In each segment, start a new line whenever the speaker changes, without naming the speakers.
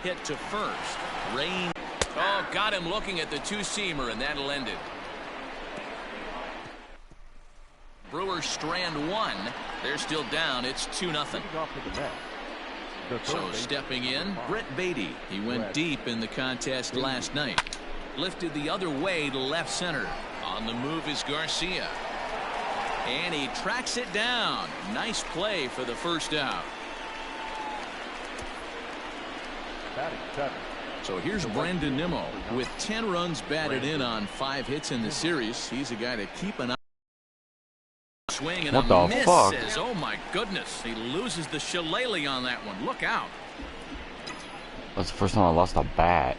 Hit to first. Rain. Oh, got him looking at the two-seamer, and that'll end it. Brewers strand one. They're still down. It's 2-0. So stepping in, Brett Beatty. He went deep in the contest last night. Lifted the other way to left center. On the move is Garcia. And he tracks it down. Nice play for the first out. So here's Brandon Nimmo with 10 runs batted in on 5 hits in the series. He's a guy to keep an eye on. Swing and a miss. Says, oh my goodness, he loses the shillelagh on that one. Look out.
That's the first time I lost a bat.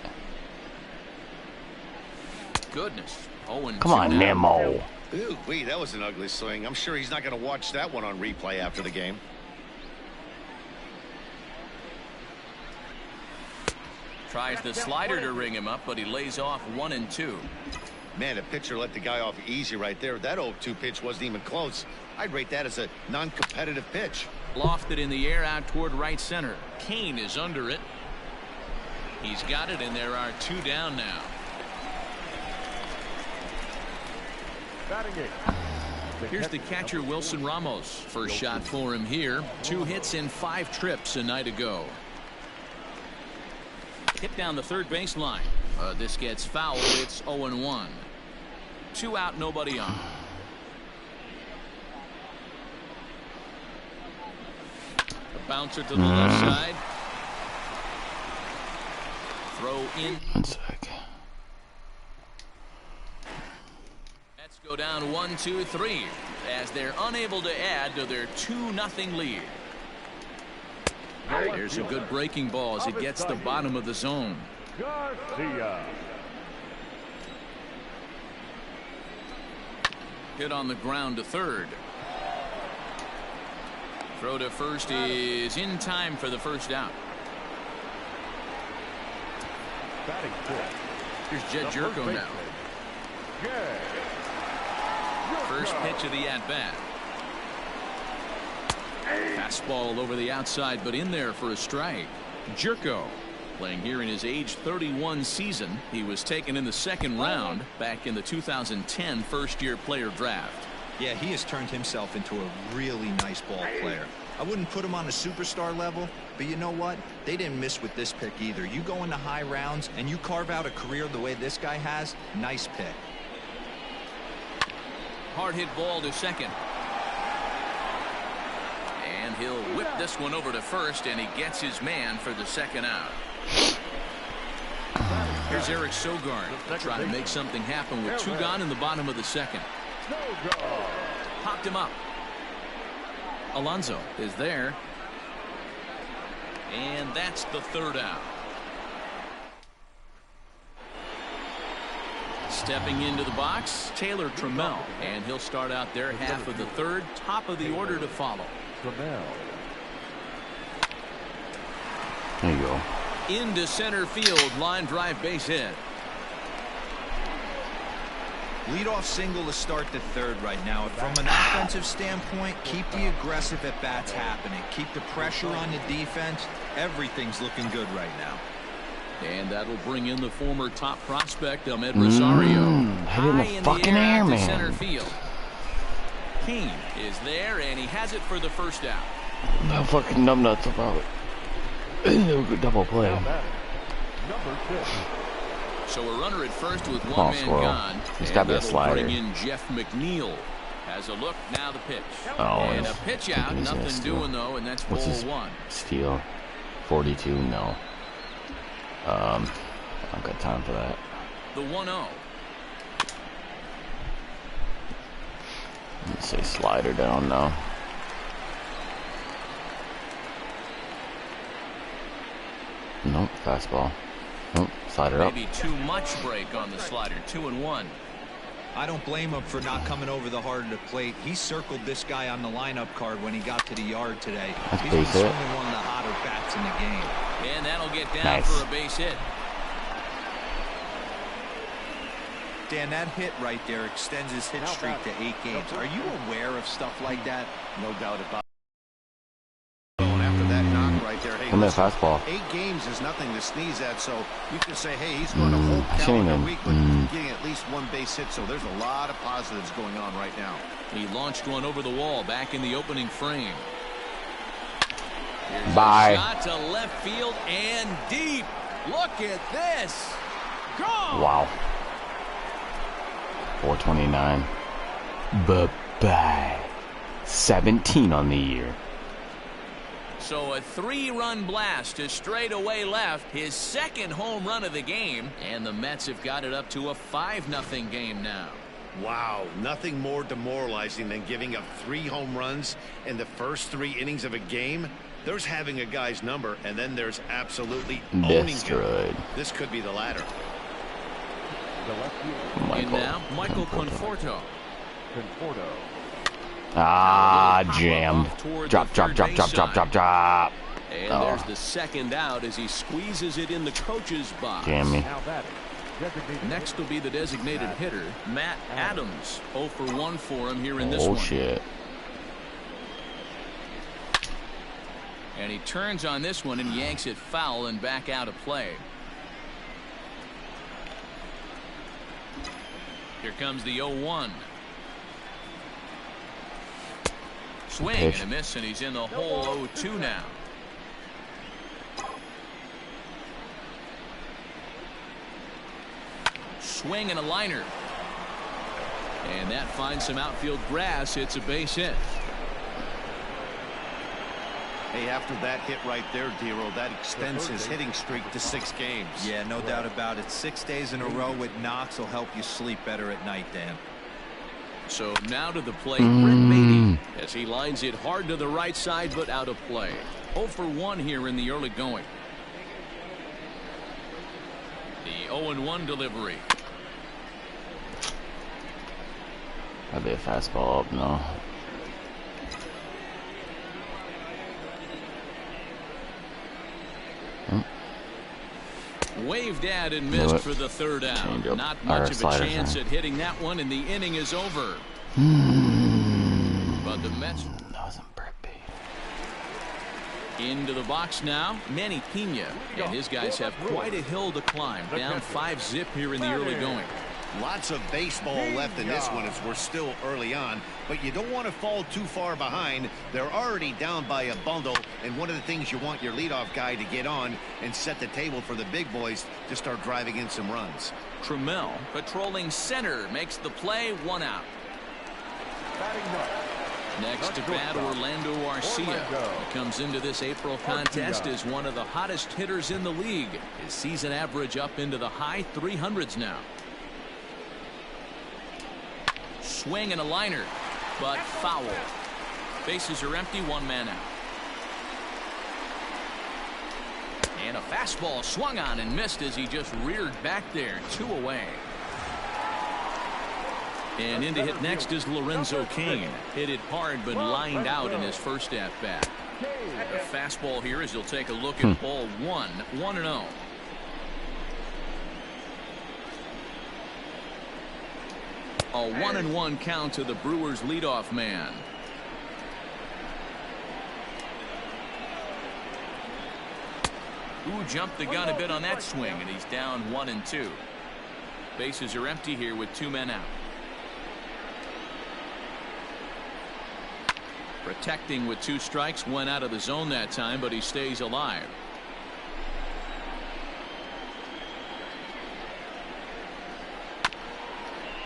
Goodness.
Come on, Nimmo.
Ooh, wait, that was an ugly swing. I'm sure he's not going to watch that one on replay after the game.
Tries the slider to ring him up, but he lays off 1 and 2.
Man, the pitcher let the guy off easy right there. That 0-2 pitch wasn't even close. I'd rate that as a non-competitive pitch.
Lofted in the air out toward right center. Kane is under it. He's got it, and there are 2 down now. Here's the catcher, Wilson Ramos. First shot for him here. 2 hits in 5 trips a night ago. Hit down the third baseline. This gets fouled. It's 0-1. 2 out, nobody on. A bouncer to the left side. Throw in.
1 sec.
Let's go down 1, 2, 3 as they're unable to add to their 2-0 lead. Here's a good breaking ball as it gets the bottom of the zone.
Garcia.
Hit on the ground to third. Throw to first is in time for the first out. Here's Jed Jerko now. First pitch of the at-bat. Fastball over the outside, but in there for a strike. Jerko playing here in his age 31 season. He was taken in the 2nd round back in the 2010 first-year player draft.
Yeah, he has turned himself into a really nice ball player. I wouldn't put him on a superstar level, but you know what? They didn't miss with this pick either. You go into high rounds and you carve out a career the way this guy has. Nice pick.
Hard hit ball to second. And he'll whip this one over to first, and he gets his man for the 2nd out. Here's Eric Sogard trying to make something happen with 2 gone in the bottom of the 2nd. Popped him up. Alonso is there. And that's the 3rd out. Stepping into the box, Taylor Trammell, and he'll start out their half of the 3rd. Top of the order to follow.
There you go.
Into center field, line drive, base hit.
Leadoff single to start the 3rd right now. From an offensive standpoint, keep the aggressive at bats happening. Keep the pressure on the defense. Everything's looking good right now.
And that'll bring in the former top prospect, Ahmed Rosario.
Hit in the fucking air, man.
Center field. Kane is there, and he has it for the first out.
No fucking numbnuts about it. Double play.
So a runner at first with 1 man gone.
He's got to be a slider.
Bring in Jeff McNeil. Has a look, now the pitch.
Oh,
and a pitch out, nothing doing though, and that's ball 1.
Steal. 42, no. I don't got time for that.
The 1-0.
Let's say slider down now. Nope, fastball. Nope, slider up.
Maybe too much break on the slider. 2-1.
I don't blame him for not coming over the heart of the plate. He circled this guy on the lineup card when he got to the yard today.
That's
He's been
base hit.
swinging one of the hotter bats in the game.
And that'll get down
Nice.
for a base hit.
Dan, that hit right there extends his hit streak to 8 games. Are you aware of stuff like that?
No doubt about it. And after that knock right there, hey,
Give me a fastball.
8 games is nothing to sneeze at, so you can say, hey, he's going to hold calendar week, but getting at least 1 base hit, so there's a lot of positives going on right now.
He launched one over the wall back in the opening frame. Here's
Bye.
A shot to left field and deep. Look at this. Gone.
Wow. 429. Bye-bye. 17 on the year.
So a 3-run blast to straightaway left, his second home run of the game, and the Mets have got it up to a 5-0 game now.
Wow, nothing more demoralizing than giving up 3 home runs in the first 3 innings of a game. There's having a guy's number, and then there's absolutely owning
Destroyed.
him. This could be the latter.
And now, Michael Conforto.
Ah, jammed. Drop.
And there's the second out as he squeezes it in the coach's box.
Jam me.
Next will be the designated hitter, Matt Adams. 0 for 1 for him here in this one.
Oh, shit.
And he turns on this one and yanks it foul and back out of play. Here comes the 0-1. Swing and a miss, and he's in the hole 0-2 now. Swing and a liner. And that finds some outfield grass. It's a base hit.
Hey, after that hit right there, Dero, that extends his hitting streak to 6 games.
Yeah, no doubt about it. 6 days in a row with knocks will help you sleep better at night, Dan.
So now to the plate, Brett Beatty, as he lines it hard to the right side, but out of play. 0 for 1 here in the early going. The 0-1 delivery.
That'd be a fastball up, no.
Waved at and missed for the 3rd out. Not much of a chance at hitting that one, and the inning is over. But the Mets.
That wasn't Brett Beatty.
Into the box now, Manny Pena. And his guys have quite a hill to climb. Down 5-0 here in the early going.
Lots of baseball left in this one as we're still early on, but you don't want to fall too far behind. They're already down by a bundle, and one of the things you want your leadoff guy to get on and set the table for the big boys to start driving in some runs.
Trammell patrolling center makes the play, 1 out. Next to bat, Orlando Arcia. He comes into this April contest as one of the hottest hitters in the league. His season average up into the high 300s now. Swing and a liner, but foul. Bases are empty, 1 man out. And a fastball swung on and missed as he just reared back there. 2 away. And in to hit next is Lorenzo Cain. Hit it hard but lined out in his first at bat. A fastball here as he'll take a look at ball 1. 1-0. A 1-1 count to the Brewers leadoff man. Ooh, jumped the gun a bit on that swing, and he's down 1-2. Bases are empty here with 2 men out. Protecting with 2 strikes, went out of the zone that time, but he stays alive.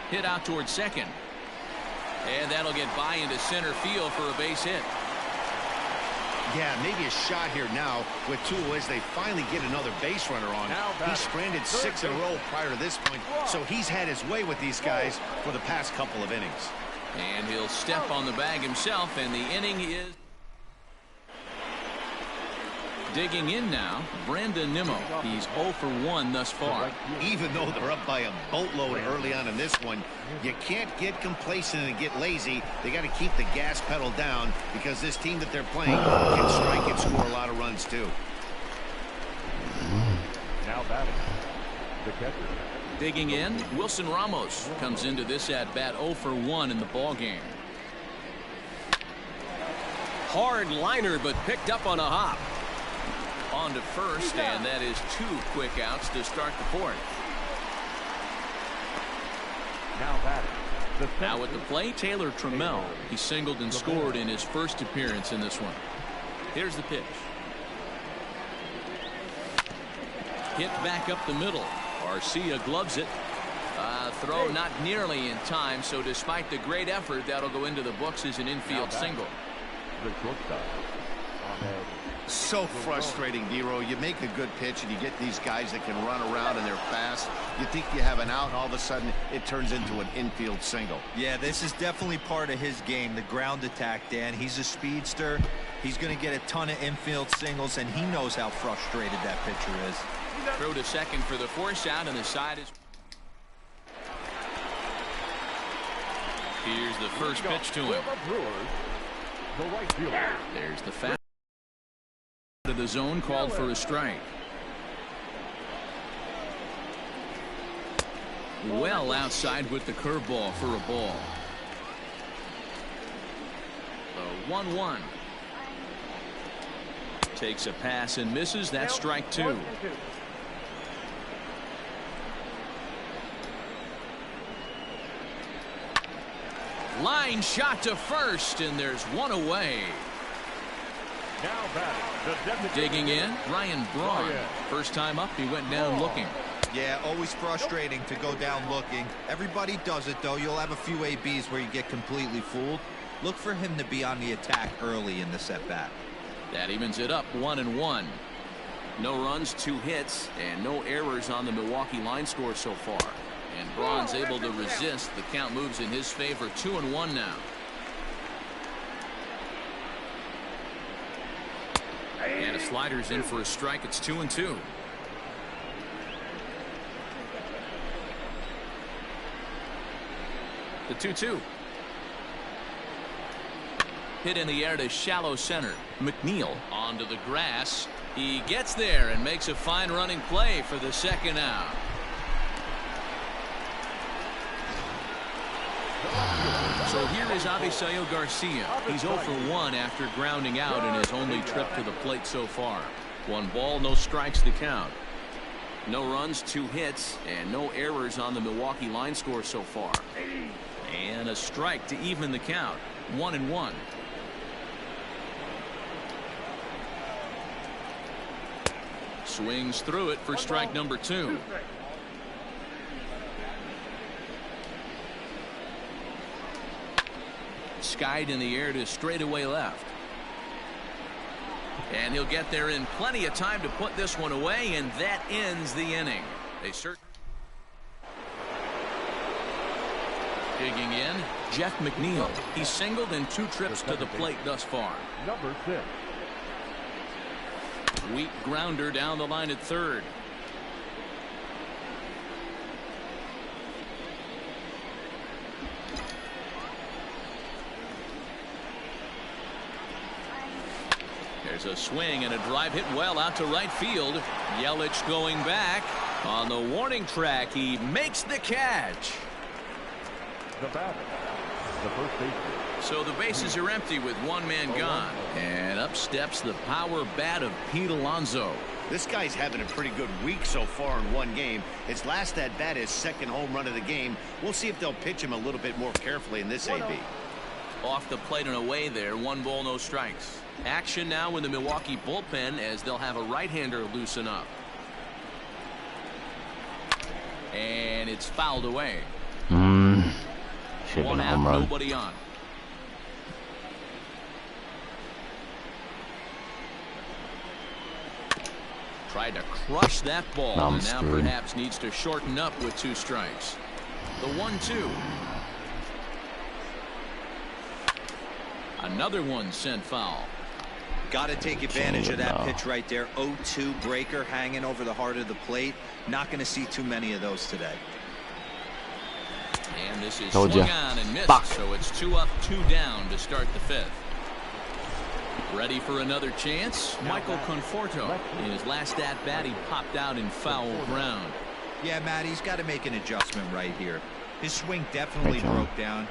Hit out towards second. And that'll get by into center field for a base hit.
Yeah, maybe a shot here now with 2 as they finally get another base runner on. He's stranded 6 in a row prior to this point, so he's had his way with these guys for the past couple of innings.
And he'll step on the bag himself, and the inning is digging in now. Brandon Nimmo. He's 0 for 1 thus far.
Even though they're up by a boatload early on in this one, you can't get complacent and get lazy. They got to keep the gas pedal down because this team that they're playing can strike and score a lot of runs too.
Now batting, the catcher.
Digging in, Wilson Ramos comes into this at bat 0 for 1 in the ball game. Hard liner, but picked up on a hop. On to first, and that is 2 quick outs to start the fourth.
Now batting.
Now at the plate, Taylor Trammell. He singled and scored in his first appearance in this one. Here's the pitch. Hit back up the middle. Garcia gloves it. Throw not nearly in time, so despite the great effort, that'll go into the books as an infield single.
The shortstop.
So frustrating, Dero. You make a good pitch and you get these guys that can run around and they're fast. You think you have an out, and all of a sudden it turns into an infield single.
Yeah, this is definitely part of his game, the ground attack, Dan. He's a speedster. He's going to get a ton of infield singles, and he knows how frustrated that pitcher is.
Throw to second for the force out, and the side is. Here's the first pitch to him. There's the foul. To the zone, called for a strike. Well outside with the curveball for a ball. The 1-1. Takes a pass and misses. That's strike 2. Line shot to first, and there's one away.
Now batting.
Digging in, Ryan Braun. First time up, he went down looking.
Yeah, always frustrating to go down looking. Everybody does it, though. You'll have a few ABs where you get completely fooled. Look for him to be on the attack early in the set-bat.
That evens it up 1-1. No runs, 2 hits, and no errors on the Milwaukee line score so far. And Braun's able to resist. The count moves in his favor. 2-1 now. And a slider's in for a strike. It's 2-2. The 2-2. Hit in the air to shallow center. McNeil onto the grass. He gets there and makes a fine running play for the second out. So here is Avisail Garcia. He's 0 for 1 after grounding out in his only trip to the plate so far. 1 ball, no strikes to count. No runs, 2 hits, and no errors on the Milwaukee line score so far. And a strike to even the count. 1-1. Swings through it for strike number 2. Skied in the air to straightaway left. And he'll get there in plenty of time to put this one away, and that ends the inning. They digging in, Jeff McNeil. He's singled in 2 trips to the plate thus far.
Number 6.
Weak grounder down the line at third. There's a swing and a drive hit well out to right field. Yelich going back on the warning track. He makes the catch.
The batter, the first baseman.
So the bases are empty with 1 man gone. And up steps the power bat of Pete Alonso.
This guy's having a pretty good week so far in 1 game. His last at bat is 2nd home run of the game. We'll see if they'll pitch him a little bit more carefully in this AB.
Off the plate and away there. 1 ball, no strikes. Action now in the Milwaukee bullpen as they'll have a right-hander loosen up. And it's fouled away.
Should have
1
been a
out,
home run.
nobody on. Tried to crush that ball,
I'm
and now
screwed.
perhaps needs to shorten up with 2 strikes. The 1-2. Another one sent foul.
Got to take advantage of that pitch right there. 0-2 breaker hanging over the heart of the plate. Not going to see too many of those today.
And this is
Told
swung
ya.
on and missed.
Fuck.
So it's 2 up, 2 down to start the 5th. Ready for another chance? Michael Conforto. In his last at bat, he popped out in foul ground.
Yeah, Matt, he's got to make an adjustment right here. His swing definitely broke down.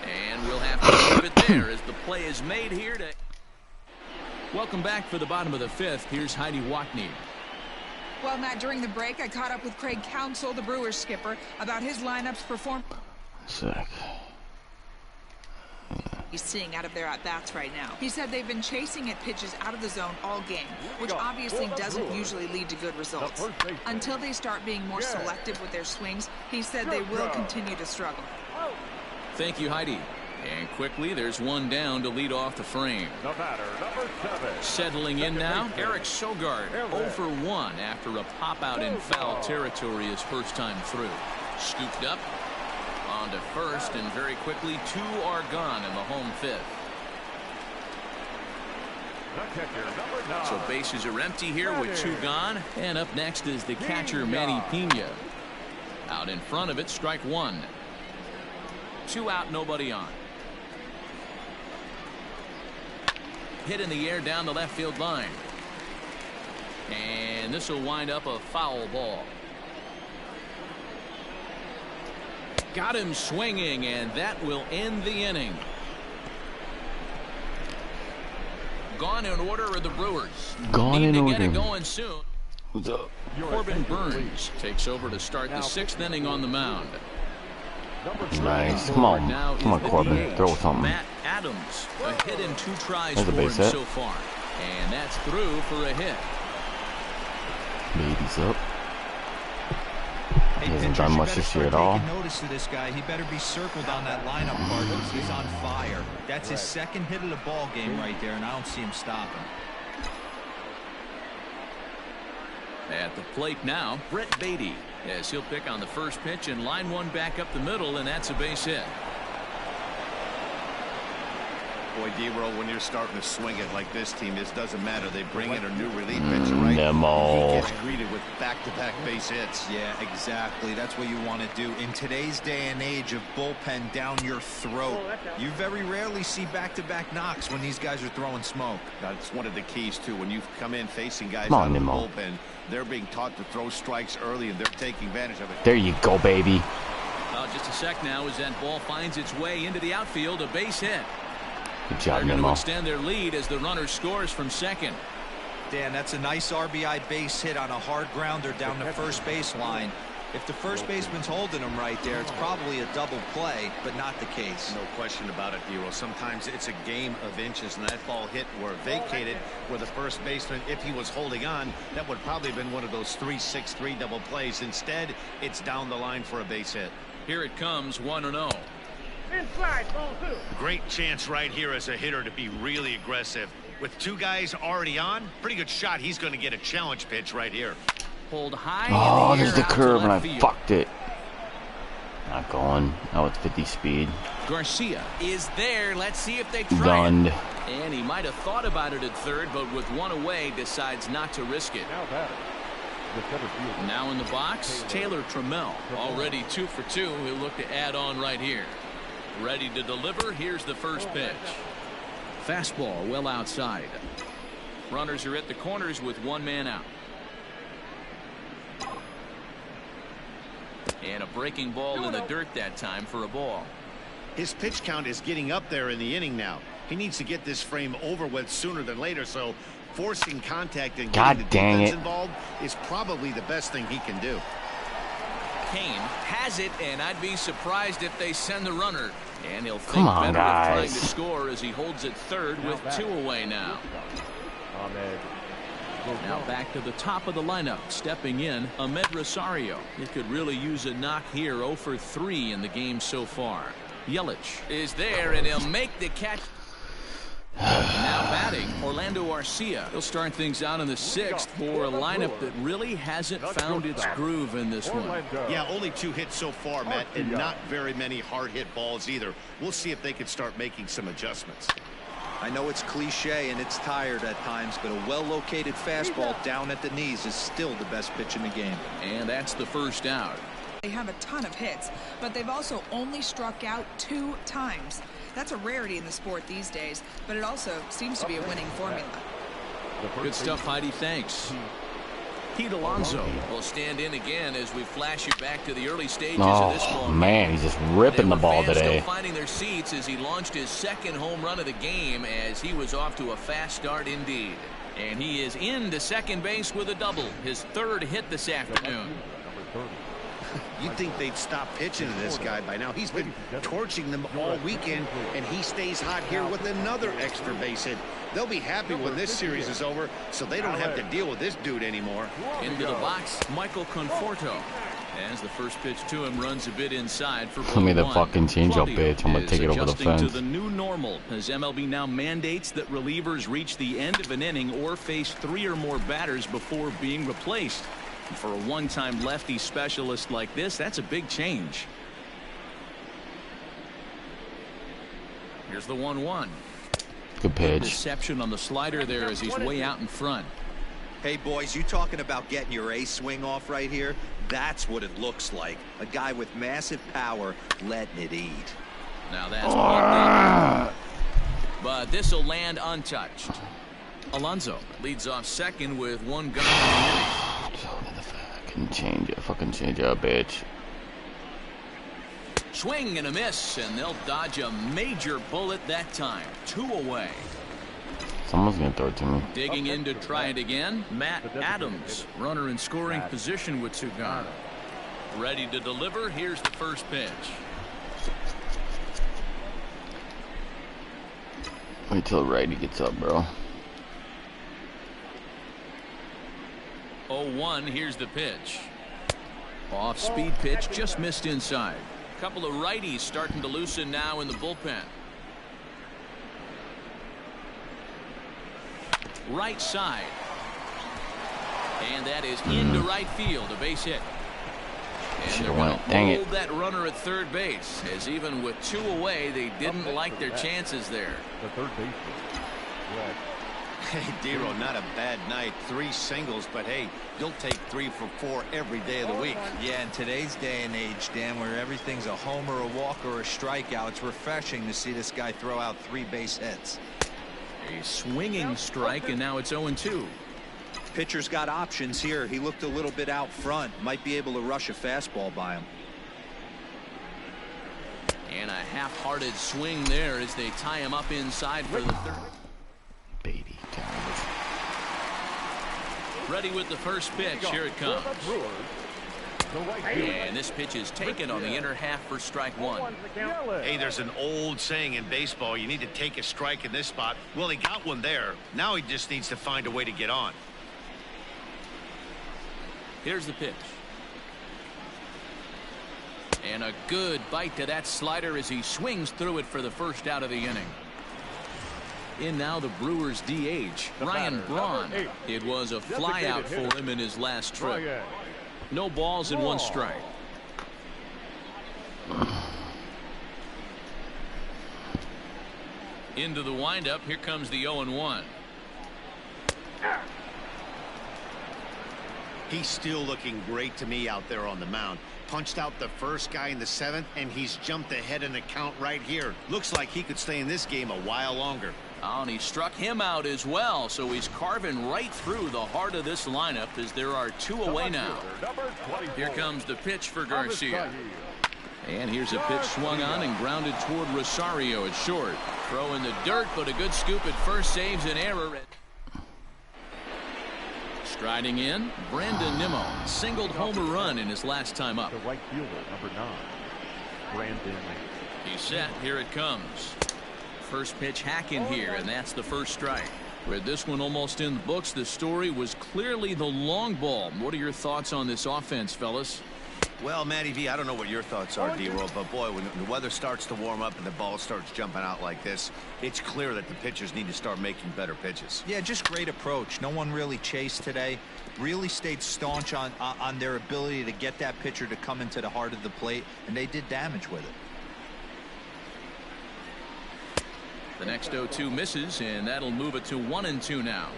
And we'll have to leave it there as the play is made here to. Welcome back for the bottom of the fifth. Here's Heidi Watney.
Well, Matt, during the break, I caught up with Craig Counsell, the Brewers skipper, about his lineup's performance.
Sick.
He's seeing out of their at-bats right now. He said they've been chasing at pitches out of the zone all game, which obviously doesn't usually lead to good results. Until they start being more selective with their swings, he said they will continue to struggle.
Thank you, Heidi. And quickly, there's one down to lead off the frame.
The batter, number 7.
Settling in now, Eric Sogard, 0 for 1 after a pop-out in foul territory his first time through. Scooped up, on to first, and very quickly, 2 are gone in the home fifth.
The catcher, number 9.
So bases are empty here with 2 gone. And up next is the catcher, Manny Pena. Out in front of it, strike 1. 2 out, nobody on. Hit in the air down the left field line. And this will wind up a foul ball. Got him swinging, and that will end the inning. Gone in order are the Brewers.
Gone in order.
Get it going soon.
What's up?
Corbin Burns takes over to start the 6th inning on the mound.
Nice. Come on. Come on, Corbin. Throw something.
Matt Adams, a hit in 2 tries
There's a
for him
base hit.
so far. And that's through for a hit.
Baby's up.
Hey,
He hasn't
pitchers,
done
you
much
better
this year
start
at all.
taking notice of this guy. He better be circled on that lineup card because he's on fire. That's his second hit of the ball game right there, and I don't see him stopping.
At the plate now, Brett Beatty, as he'll pick on the first pitch and line one back up the middle, and that's a base hit.
Boy, D-Roll, when you're starting to swing it like this team, it doesn't matter. They bring in a new relief pitcher, right?
Nemo.
He gets greeted with back-to-back base hits.
Yeah, exactly. That's what you want to do. In today's day and age of bullpen down your throat, you very rarely see back-to-back knocks when these guys are throwing smoke.
That's one of the keys, too. When you come in facing guys
Come on,
out of the
Nemo.
bullpen, they're being taught to throw strikes early, and they're taking advantage of it.
There you go, baby.
Just a sec now as that ball finds its way into the outfield, a base hit.
Good job,
They're going to
Nemo.
extend their lead as the runner scores from second.
Dan, that's a nice RBI base hit on a hard grounder down the first baseline. If the first baseman's holding him right there, it's probably a double play, but not the case.
No question about it, D-Roll. Sometimes it's a game of inches, and that ball hit or vacated where the first baseman, if he was holding on, that would probably have been one of those 3-6-3 double plays. Instead, it's down the line for a base hit.
Here it comes, 1-0.
Inside, ball 2.
Great chance right here as a hitter to be really aggressive. With 2 guys already on, pretty good shot. He's going to get a challenge pitch right here.
Pulled high
Oh,
in the
there's
air
the
out to
curve, and I
left field.
fucked it. Not going. Now it's 50 speed.
Garcia is there. Let's see if they try
Gunned.
it. And he might have thought about it at third, but with one away, decides not to risk it.
Now batting. The center fielder.
Now in the box, Taylor Trammell, already 2 for 2. He'll look to add on right here. Ready to deliver. Here's the first pitch. Fastball well outside. Runners are at the corners with 1 man out. And a breaking ball in the dirt that time for a ball.
His pitch count is getting up there in the inning now. He needs to get this frame over with sooner than later, so forcing contact and
God
getting the
dang
defense
it.
involved is probably the best thing he can do.
Kane has it, and I'd be surprised if they send the runner. And he'll think
Come on,
better of trying
guys.
to score as he holds it third with 2 away now.
Ahmed.
Now back to the top of the lineup. Stepping in, Ahmed Rosario. He could really use a knock here. 0 for 3 in the game so far. Yelich is there, and he'll make the catch. Now batting, Orlando Arcia. He'll start things out in the 6th for a lineup that really hasn't found its groove in this one.
Orlando.
Yeah, only 2 hits so far, Matt, and not very many hard hit balls either. We'll see if they can start making some adjustments.
I know it's cliche and it's tired at times, but a well-located fastball down at the knees is still the best pitch in the game.
And that's the first out.
They have a ton of hits, but they've also only struck out 2 times. That's a rarity in the sport these days, but it also seems to be a winning formula.
Good stuff, Heidi. Thanks. Pete Alonso will stand in again as we flash you back to the early stages of this ball.
Man, he's just ripping the ball today.
Still finding their seats as he launched his second home run of the game, as he was off to a fast start indeed. And he is into second base with a double, his third hit this afternoon.
You'd think they'd stop pitching to this guy by now. He's been torching them all weekend, and he stays hot here with another extra base hit. They'll be happy when this series is over, so they don't have to deal with this dude anymore.
Into the box, Michael Conforto. As the first pitch to him runs a bit inside for
Give me the fucking changeup, bitch. I'm gonna take it over the fence.
To the new normal, as MLB now mandates that relievers reach the end of an inning or face 3 or more batters before being replaced. For a one-time lefty specialist like this, that's a big change. Here's the 1-1.
Good pitch.
Reception on the slider there as he's way out in front.
Hey, boys, you talking about getting your ace swing off right here? That's what it looks like. A guy with massive power letting it eat.
Now that's up. But this will land untouched. Alonso leads off second with 1 gun in the inning.
Fucking change up, bitch.
Swing and a miss, and they'll dodge a major bullet that time. 2 away.
Someone's gonna throw it to me.
Digging in to try it again, Matt Adams, runner in scoring position with 2 gone. Ready to deliver. Here's the first pitch.
Wait till righty gets up, bro.
0-1. Here's the pitch. Off speed pitch, just missed inside. A couple of righties starting to loosen now in the bullpen. Right side. And that is into right field, a base hit. And they're going to hold that runner at third base, as even with 2 away, they didn't like their chances there.
The third baseman.
Hey, Dero, not a bad night. 3 singles, but hey, you'll take 3 for 4 every day of the week.
Yeah, in today's day and age, Dan, where everything's a homer, a walk, or a strikeout, it's refreshing to see this guy throw out 3 base hits.
A swinging strike, and now it's 0-2.
Pitcher's got options here. He looked a little bit out front. Might be able to rush a fastball by him.
And a half-hearted swing there as they tie him up inside for the third.
Baby.
Ready with the first pitch. Here it comes. And this pitch is taken on the inner half for strike 1.
Hey, there's an old saying in baseball, you need to take a strike in this spot. Well, he got one there. Now he just needs to find a way to get on.
Here's the pitch. And a good bite to that slider as he swings through it for the first out of the inning. In now the Brewers DH, Ryan Braun. It was a flyout for him in his last trip. No balls and 1 strike. Into the windup. Here comes the 0-1.
He's still looking great to me out there on the mound. Punched out the first guy in the 7th, and he's jumped ahead in the count right here. Looks like he could stay in this game a while longer.
Oh, and he struck him out as well, so he's carving right through the heart of this lineup as there are 2 away now. Here comes the pitch for Garcia. And here's a pitch swung on and grounded toward Rosario at short. Throw in the dirt, but a good scoop at first saves an error. Striding in, Brandon Nimmo singled home a run in his last time up.
The right fielder, number 9, Brandon.
He's set. Here it comes. First pitch hacking here, and that's the first strike. With this one almost in the books, the story was clearly the long ball. What are your thoughts on this offense, fellas?
Well, Matty V, I don't know what your thoughts are, D-Roll, but boy, when the weather starts to warm up and the ball starts jumping out like this, it's clear that the pitchers need to start making better pitches.
Yeah, just great approach. No one really chased today. Really stayed staunch on their ability to get that pitcher to come into the heart of the plate, and they did damage with it.
The next 0-2 misses, and that'll move it to 1-2 now.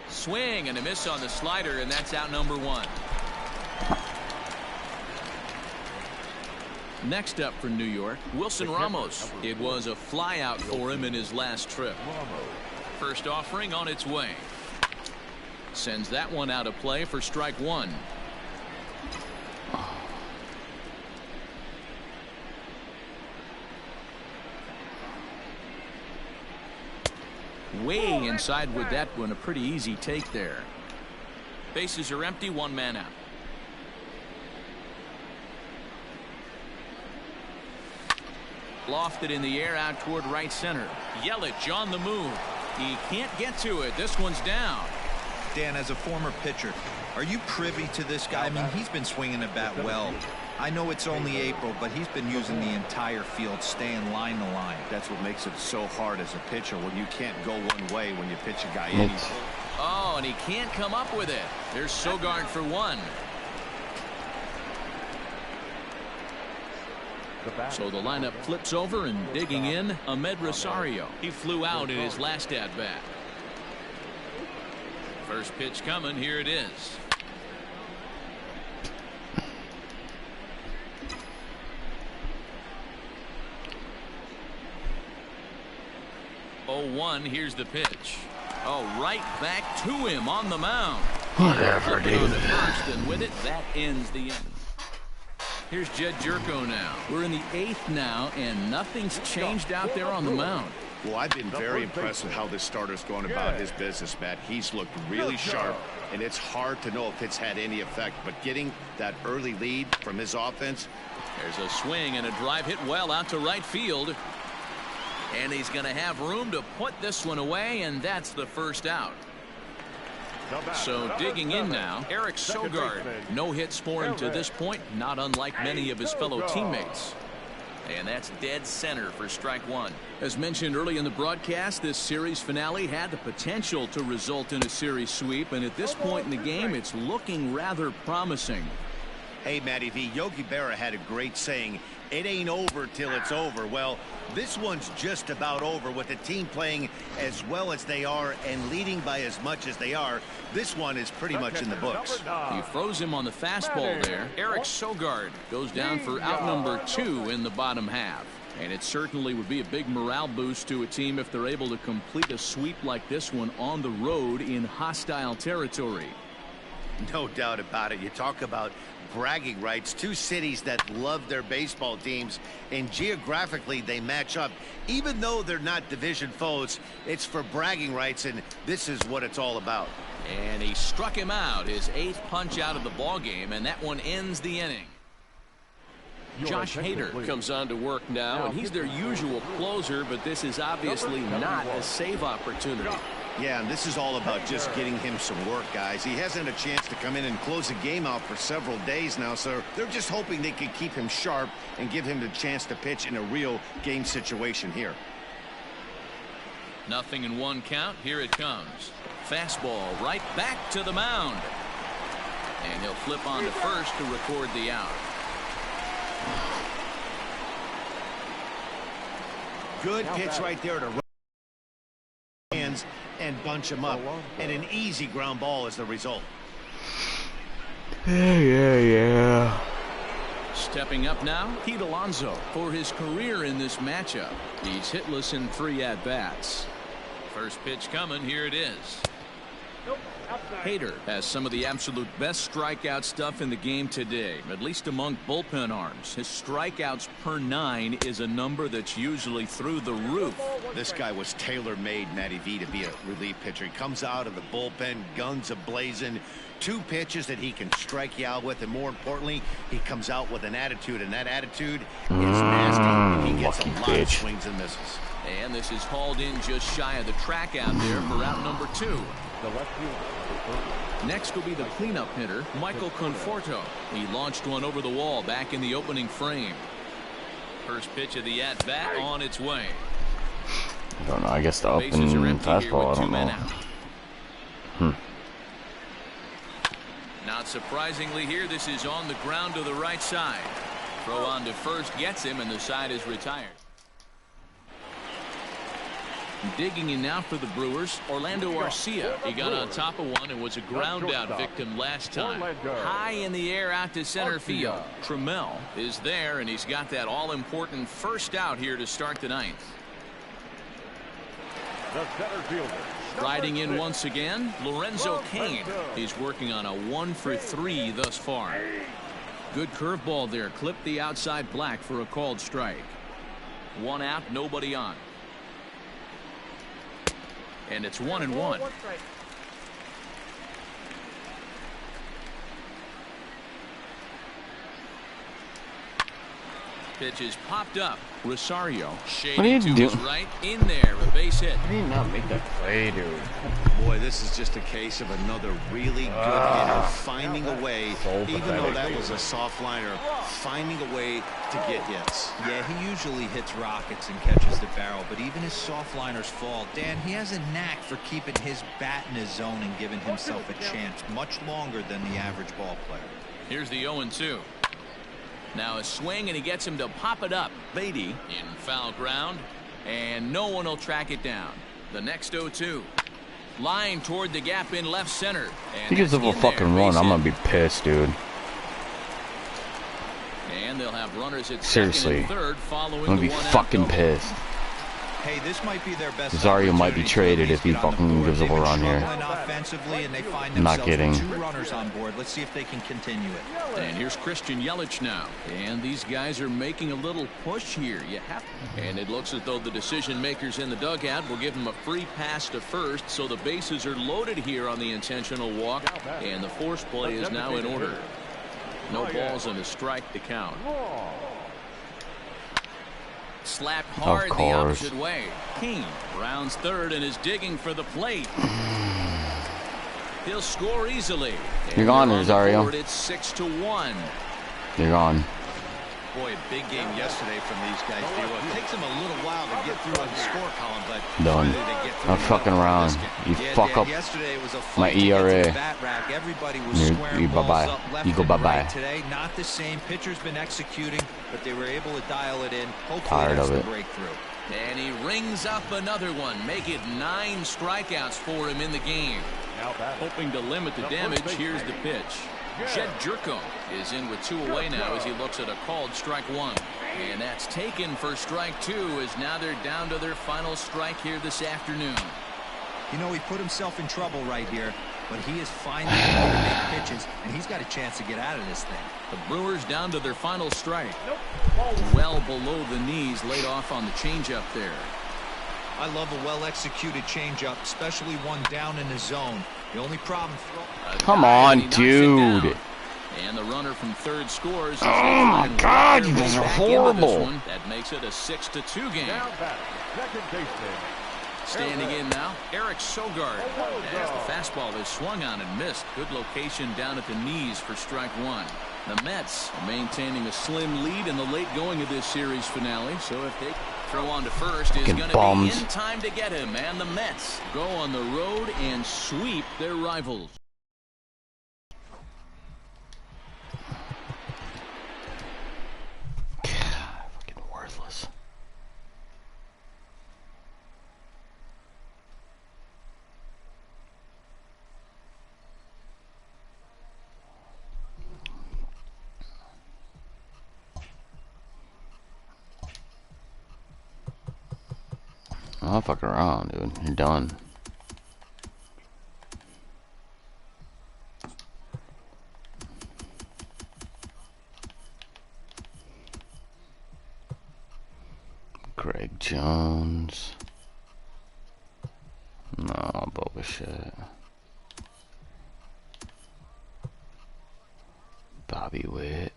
Swing and a miss on the slider, and that's out number 1. Next up for New York, Wilson Ramos. It was a flyout for him in his last trip. First offering on its way. Sends that one out of play for strike one. Way inside with that one. A pretty easy take there. Bases are empty, one man out. Lofted in the air out toward right center. Yelich on the move. He can't get to it. This one's down.
Dan, as a former pitcher, are you privy to this guy? I mean, he's been swinging the bat well. I know it's only April, but he's been using the entire field, staying line to line.
That's what makes it so hard as a pitcher when you can't go one way when you pitch a guy in.
Oh, and he can't come up with it. There's Sogard for one. So the lineup flips over, and digging in, Ahmed Rosario. He flew out in his last at-bat. First pitch coming. Here it is. Oh, 1. Here's the pitch. Oh, right back to him on the mound.
Whatever, dude.
First, and with it, that ends the inning. Here's Jed Jerko now. We're in the 8th now, and nothing's changed out there on the mound.
Well, I've been very impressed with how this starter's going about his business, Matt. He's looked really sharp, and it's hard to know if it's had any effect. But getting that early lead from his offense.
There's a swing and a drive hit well out to right field. And he's going to have room to put this one away, and that's the first out. So digging in now, Eric Sogard. No hits for him to this point, not unlike many of his fellow teammates. And that's dead center for strike one. As mentioned early in the broadcast, this series finale had the potential to result in a series sweep, and at this point in the game, it's looking rather promising.
Hey, Matty V, Yogi Berra had a great saying, it ain't over till it's over. Well, this one's just about over with the team playing as well as they are and leading by as much as they are. This one is pretty much in the books.
He throws him on the fastball there. Eric Sogard goes down for out number 2 in the bottom half. And it certainly would be a big morale boost to a team if they're able to complete a sweep like this one on the road in hostile territory.
No doubt about it. You talk about bragging rights. Two cities that love their baseball teams, and geographically they match up. Even though they're not division foes, it's for bragging rights, and this is what it's all about.
And he struck him out, his 8th punch out of the ball game, and that one ends the inning. Josh Hader comes on to work now, and he's their usual closer, but this is obviously not a save opportunity.
Yeah, and this is all about just getting him some work, guys. He hasn't had a chance to come in and close the game out for several days now, so they're just hoping they can keep him sharp and give him the chance to pitch in a real game situation here.
0-1 count. Here it comes. Fastball right back to the mound. And he'll flip on to first to record the out.
Good pitch right there to hands and bunch him up, and an easy ground ball is the result.
Yeah.
Stepping up now, Pete Alonso for his career in this matchup. He's hitless in 3 at-bats. First pitch coming. Here it is. Hader has some of the absolute best strikeout stuff in the game today, at least among bullpen arms. His strikeouts per 9 is a number that's usually through the roof.
This guy was tailor-made, Matty V, to be a relief pitcher. He comes out of the bullpen, guns a-blazing, 2 pitches that he can strike you out with, and more importantly, he comes out with an attitude, and that attitude is nasty. He gets a lot of swings and misses.
And this is hauled in just shy of the track out there for out number 2. Next will be the cleanup hitter, Michael Conforto. He launched one over the wall back in the opening frame. First pitch of the at-bat on its way.
I don't know. I guess the open fastball, I don't know.
Not surprisingly here, this is on the ground to the right side. Throw on to first gets him, and the side is retired. Digging in now for the Brewers, Orlando Garcia. He got on top of one and was a ground out victim last time. High in the air out to center field. Trammell is there, and he's got that all-important first out here to start the ninth.
The center fielder.
Riding in once again, Lorenzo Cain. He's working on a 1-for-3 thus far. Good curveball there. Clipped the outside black for a called strike. One out, nobody on. And it's 1-1. Pitch is popped up. Rosario shading to his right, in there, a base hit.
How do you not make that play, dude?
Boy, this is just a case of another really good hitter finding a way, even though that was a soft liner, finding a way to get hits.
Yeah, he usually hits rockets and catches the barrel, but even his soft liners fall. Dan, he has a knack for keeping his bat in his zone and giving himself a chance much longer than the average ball player.
Here's the 0-2. Now a swing, and he gets him to pop it up. Beatty in foul ground, and no one will track it down. The next 0-2. Line toward the gap in left center. And
he gives up a fucking run. I'm gonna be pissed, dude.
And they'll have runners at
seriously.
second and third following
I'm gonna be fucking pissed.
Hey, this might be their best.
Rosario might be traded if he fucking gives up a run here.
I'm
not kidding.
2 runners on board. Let's see if they can continue it.
And here's Christian Yelich now. And these guys are making a little push here. And it looks as though the decision makers in the dugout will give him a free pass to first. So the bases are loaded here on the intentional walk. And the force play is now in order. No balls and a strike to count. Slapped hard the opposite way. King rounds third and is digging for the plate. He'll score easily.
You're gone, Rosario.
It's 6-1.
You're gone.
Boy, a big game yesterday from these guys. It takes them a little while to get through on the score column, but
done. I'm fucking around. You fuck up
yesterday it was a
my ERA.
Everybody was squaring balls up left and right. Today, not the same. Pitcher's been executing, but they were able to dial it in. Hopefully that's the breakthrough.
And he rings up another one. Make it 9 strikeouts for him in the game. Hoping to limit the damage. Here's the pitch. Jed Jerko is in with 2 away now as he looks at a called strike 1. And that's taken for strike 2 as now they're down to their final strike here this afternoon.
You know, he put himself in trouble right here, but he is finding a way to make pitches, and he's got a chance to get out of this thing.
The Brewers down to their final strike. Well below the knees, laid off on the changeup there.
I love a well-executed changeup, especially one down in the zone. The only problem...
Come on, dude.
And the runner from third scores.
Oh, my God, you guys are horrible.
That makes it a 6-2 game.
Second baseman.
Standing in now, Eric Sogard. As the fastball is swung on and missed. Good location down at the knees for strike 1. The Mets are maintaining a slim lead in the late going of this series finale. So if they throw on to first is going to be in time to get him. And the Mets go on the road and sweep their rivals.
Fucking worthless. I'm not fucking around, dude. You're done. Greg Jones. No, bullshit. Bobby Witt.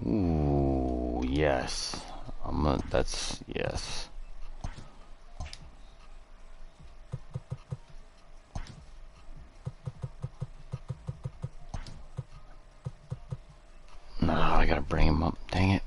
Ooh, yes. That's yes. No, I gotta bring him up. Dang it.